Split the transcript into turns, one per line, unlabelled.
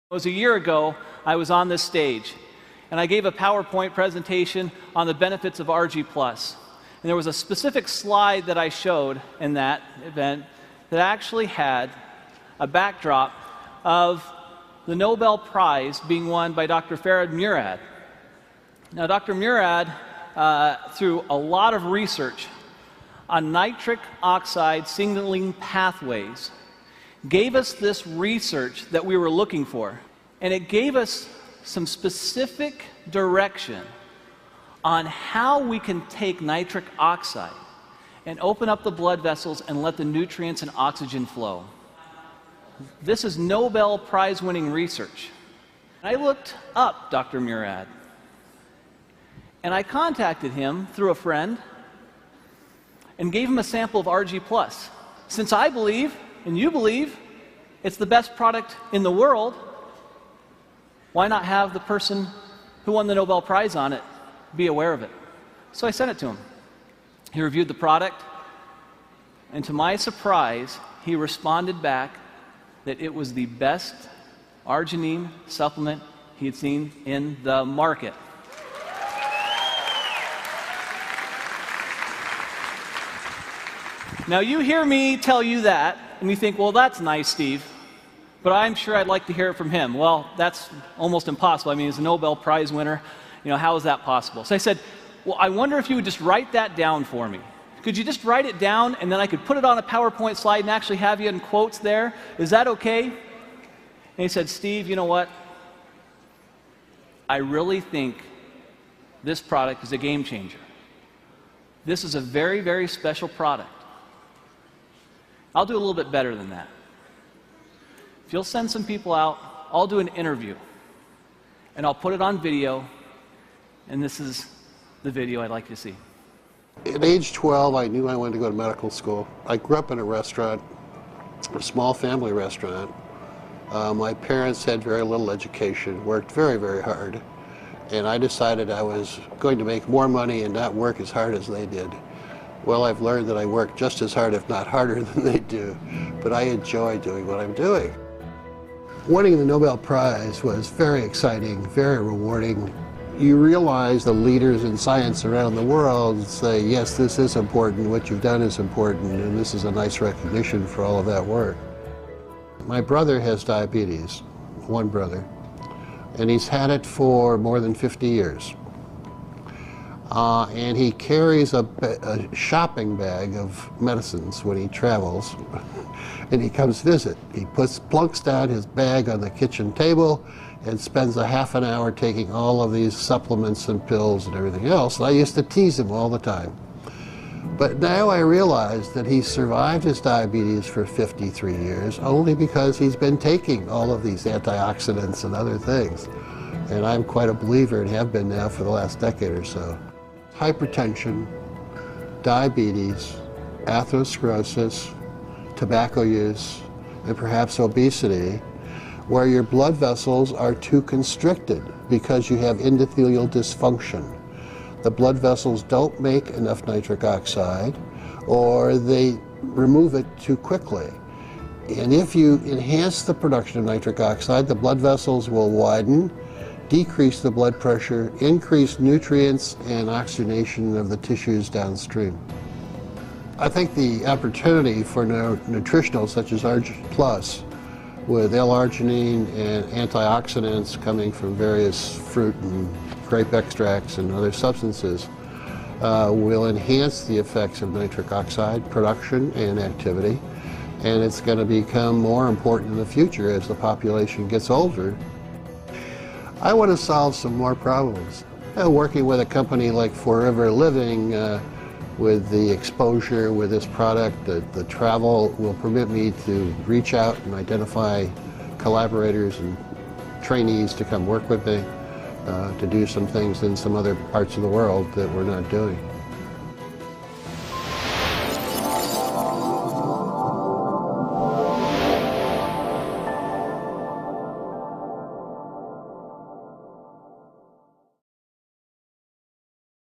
It was a year ago, I was on this stage, and I gave a PowerPoint presentation on the benefits of Argi+. And there was a specific slide that I showed in that event that actually had a backdrop of the Nobel Prize being won by Dr. MURAD. Now, Dr. MURAD, through a lot of research on nitric oxide signaling pathways, gave us this research that we were looking for, and it gave us some specific direction on how we can take nitric oxide and open up the blood vessels and let the nutrients and oxygen flow. This is Nobel Prize-winning research. I looked up Dr. MURAD, and I contacted him through a friend and gave him a sample of Argi+. Since I believe, and you believe, it's the best product in the world, why not have the person who won the Nobel Prize on it be aware of it? So I sent it to him. He reviewed the product, and to my surprise, he responded back that it was the best arginine supplement he had seen in the market. Now, you hear me tell you that, and you think, well, that's nice, Steve, but I'm sure I'd like to hear it from him. Well, that's almost impossible. I mean, he's a Nobel Prize winner. You know, how is that possible? So I said, well, I wonder if you would just write that down for me. Could you just write it down, and then I could put it on a PowerPoint slide and actually have you in quotes there? Is that okay? And he said, Steve, you know what? I really think this product is a game changer. This is a very, very special product. I'll do a little bit better than that. If you'll send some people out, I'll do an interview, and I'll put it on video, and this is the video I'd like you to see.
At age 12, I knew I wanted to go to medical school. I grew up in a restaurant, a small family restaurant. My parents had very little education, worked very, very hard, and I decided I was going to make more money and not work as hard as they did. Well, I've learned that I work just as hard, if not harder, than they do, but I enjoy doing what I'm doing. Winning the Nobel Prize was very exciting, very rewarding. You realize the leaders in science around the world say, yes, this is important, what you've done is important, and this is a nice recognition for all of that work. My brother has diabetes, one brother, and he's had it for more than 50 years. And he carries a shopping bag of medicines when he travels, and he comes visit. He plunks down his bag on the kitchen table and spends a half an hour taking all of these supplements and pills and everything else. And I used to tease him all the time. But now I realize that he survived his diabetes for 53 years only because he's been taking all of these antioxidants and other things. And I'm quite a believer and have been now for the last decade or so. Hypertension, diabetes, atherosclerosis, tobacco use, and perhaps obesity, where your blood vessels are too constricted because you have endothelial dysfunction. The blood vessels don't make enough nitric oxide, or they remove it too quickly. And if you enhance the production of nitric oxide, the blood vessels will widen, decrease the blood pressure, increase nutrients and oxygenation of the tissues downstream. I think the opportunity for nutritionals such as Argi+, with L-arginine and antioxidants coming from various fruit and grape extracts and other substances, will enhance the effects of nitric oxide production and activity, and it's going to become more important in the future as the population gets older. I want to solve some more problems. Working with a company like Forever Living, with the exposure with this product, the travel will permit me to reach out and identify collaborators and trainees to come work with me, to do some things in some other parts of the world that we're not doing.